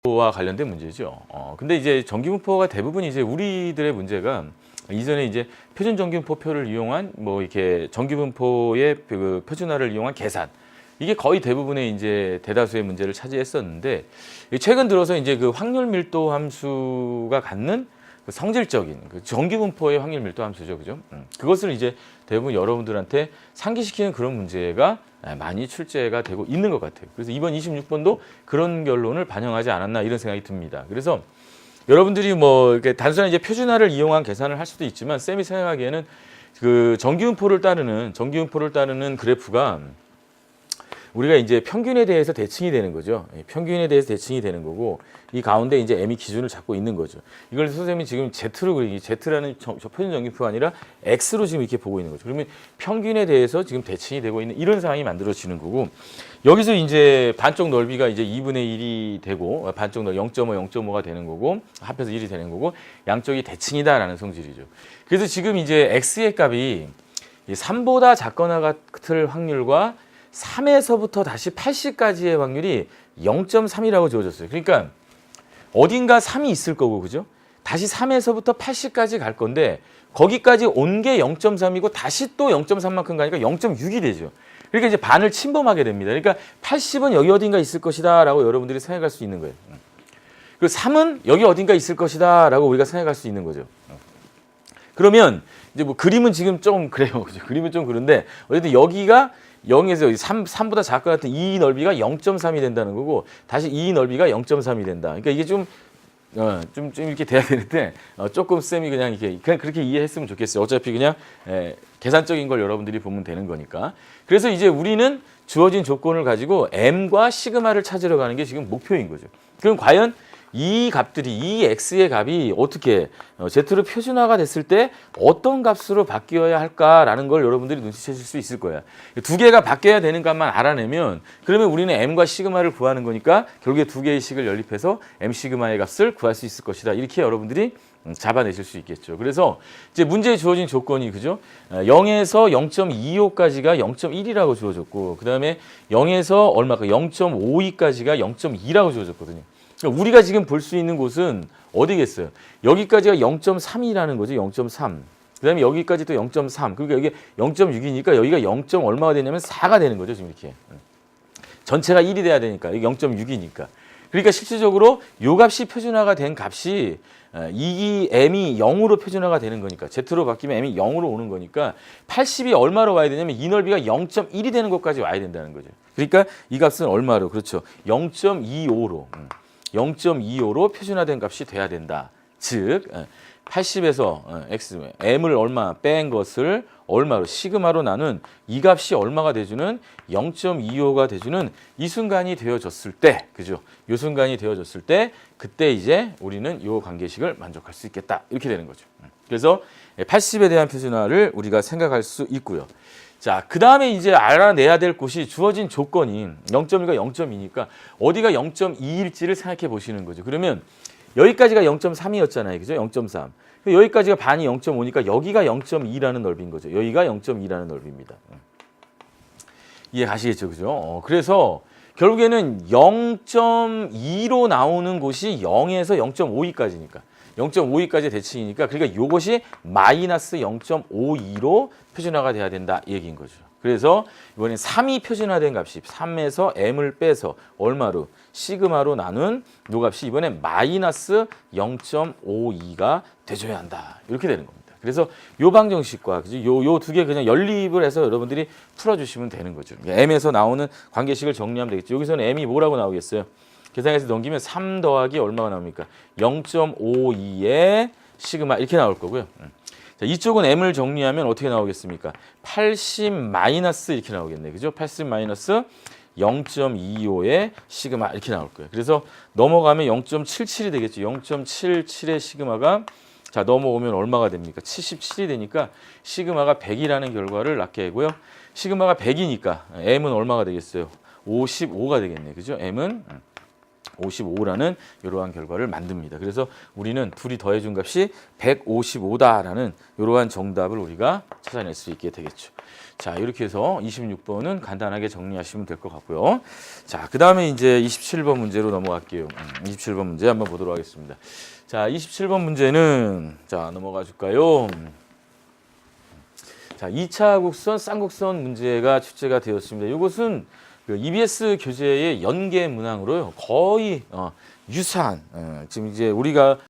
와 관련된 문제죠. 근데 이제 전기분포가 대부분 이제 우리들의 문제가 이전에 이제 표준 전기분포표를 이용한 뭐 이렇게 전기분포의 그 표준화를 이용한 계산, 이게 거의 대부분의 이제 대다수의 문제를 차지했었는데, 최근 들어서 이제 그 확률 밀도 함수가 갖는 그 성질적인 그 전기분포의 확률 밀도 함수죠, 그죠? 그것을 이제 대부분 여러분들한테 상기시키는 그런 문제가 많이 출제가 되고 있는 것 같아요. 그래서 이번 26번도 그런 결론을 반영하지 않았나 이런 생각이 듭니다. 그래서 여러분들이 뭐 이렇게 단순한 이제 표준화를 이용한 계산을 할 수도 있지만, 쌤이 생각하기에는 그 전기분포를 따르는 그래프가 우리가 이제 평균에 대해서 대칭이 되는 거죠. 평균에 대해서 대칭이 되는 거고, 이 가운데 이제 M이 기준을 잡고 있는 거죠. 이걸 선생님이 지금 Z로 그리기, Z라는 저 표준 전기표가 아니라 X로 지금 이렇게 보고 있는 거죠. 그러면 평균에 대해서 지금 대칭이 되고 있는 이런 상황이 만들어지는 거고, 여기서 이제 반쪽 넓이가 이제 2분의 1이 되고, 반쪽 넓이 0.5, 0.5가 되는 거고, 합해서 1이 되는 거고, 양쪽이 대칭이다라는 성질이죠. 그래서 지금 이제 X의 값이 3보다 작거나 같을 확률과 3에서부터 다시 80까지의 확률이 0.3이라고 주어졌어요. 그러니까 어딘가 3이 있을 거고, 그죠? 다시 3에서부터 80까지 갈 건데, 거기까지 온 게 0.3이고 다시 또 0.3만큼 가니까 0.6이 되죠. 그러니까 이제 반을 침범하게 됩니다. 그러니까 80은 여기 어딘가 있을 것이다 라고 여러분들이 생각할 수 있는 거예요. 그리고 3은 여기 어딘가 있을 것이다 라고 우리가 생각할 수 있는 거죠. 그러면 이제 뭐 그림은 지금 좀 그래요. 그죠? 그림은 좀 그런데 어쨌든 여기가 0에서 3보다 작거나 같은 이 넓이가 0.3이 된다는 거고, 다시 이 넓이가 0.3이 된다. 그러니까 이게 좀 이렇게 돼야 되는데, 조금 쌤이 그냥 그렇게 이해했으면 좋겠어요. 어차피 그냥 계산적인 걸 여러분들이 보면 되는 거니까. 그래서 이제 우리는 주어진 조건을 가지고 M과 시그마를 찾으러 가는 게 지금 목표인 거죠. 그럼 과연 이 값들이, 이 X의 값이 어떻게 Z로 표준화가 됐을 때 어떤 값으로 바뀌어야 할까라는 걸 여러분들이 눈치채실 수 있을 거야. 두 개가 바뀌어야 되는 값만 알아내면, 그러면 우리는 M과 시그마를 구하는 거니까 결국에 두 개의 식을 연립해서 M 시그마의 값을 구할 수 있을 것이다. 이렇게 여러분들이 잡아내실 수 있겠죠. 그래서 이제 문제에 주어진 조건이, 그죠? 0에서 0.25까지가 0.1이라고 주어졌고, 그 다음에 0에서 얼마까 0.52까지가 0.2라고 주어졌거든요. 우리가 지금 볼 수 있는 곳은 어디겠어요? 여기까지가 0.3이라는 거죠. 0.3. 그 다음에 여기까지 또 0.3. 그러니까 여기 0.6이니까 여기가 0. 얼마가 되냐면 4가 되는 거죠. 지금 이렇게. 전체가 1이 돼야 되니까. 여기 0.6이니까. 그러니까 실질적으로 요 값이 표준화가 된 값이 이 M이 0으로 표준화가 되는 거니까, Z로 바뀌면 M이 0으로 오는 거니까 80이 얼마로 와야 되냐면 이 넓이가 0.1이 되는 것까지 와야 된다는 거죠. 그러니까 이 값은 얼마로? 그렇죠. 0.25로. 0.25로 표준화된 값이 돼야 된다. 즉 80에서 X, M을 얼마 뺀 것을 얼마로, 시그마로 나눈 이 값이 얼마가 돼주는 0.25가 돼주는 이 순간이 되어졌을 때, 그죠? 이 순간이 되어졌을 때, 그때 이제 우리는 이 관계식을 만족할 수 있겠다. 이렇게 되는 거죠. 그래서 80에 대한 표준화를 우리가 생각할 수 있고요. 자, 그 다음에 이제 알아내야 될 곳이 주어진 조건이 0.1과 0.2니까 어디가 0.2일지를 생각해 보시는 거죠. 그러면 여기까지가 0.3이었잖아요. 그죠? 0.3. 여기까지가 반이 0.5니까 여기가 0.2라는 넓이인 거죠. 여기가 0.2라는 넓이입니다. 이해 가시겠죠? 그죠? 그래서 결국에는 0.2로 나오는 곳이 0에서 0.52까지니까. 0.52까지 대칭이니까, 그러니까 이것이 마이너스 0.52로 표준화가 돼야 된다 이 얘기인 거죠. 그래서 이번엔 3이 표준화된 값이 3에서 M을 빼서 얼마로? 시그마로 나눈 요 값이 이번엔 마이너스 0.52가 돼줘야 한다. 이렇게 되는 겁니다. 그래서 요 방정식과 요 두 개 그냥 연립을 해서 여러분들이 풀어주시면 되는 거죠. M에서 나오는 관계식을 정리하면 되겠죠. 여기서는 M이 뭐라고 나오겠어요? 계산해서 넘기면 3 더하기 얼마가 나옵니까? 0.52에 시그마 이렇게 나올 거고요. 자, 이쪽은 M을 정리하면 어떻게 나오겠습니까? 80 마이너스 이렇게 나오겠네. 그죠? 80 마이너스 0.25의 시그마 이렇게 나올 거예요. 그래서 넘어가면 0.77이 되겠죠. 0.77의 시그마가, 자, 넘어오면 얼마가 됩니까? 77이 되니까 시그마가 100이라는 결과를 낳게 되고요. 시그마가 100이니까 M은 얼마가 되겠어요? 55가 되겠네. 그죠? M은 155라는 이러한 결과를 만듭니다. 그래서 우리는 둘이 더해준 값이 155다라는 이러한 정답을 우리가 찾아낼 수 있게 되겠죠. 자, 이렇게 해서 26번은 간단하게 정리하시면 될 것 같고요. 자, 그 다음에 이제 27번 문제로 넘어갈게요. 27번 문제 한번 보도록 하겠습니다. 자, 27번 문제는 자, 넘어가 줄까요? 자, 2차 곡선, 쌍곡선 문제가 출제가 되었습니다. 이것은 그 EBS 교재의 연계 문항으로요. 거의 유사한 지금 이제 우리가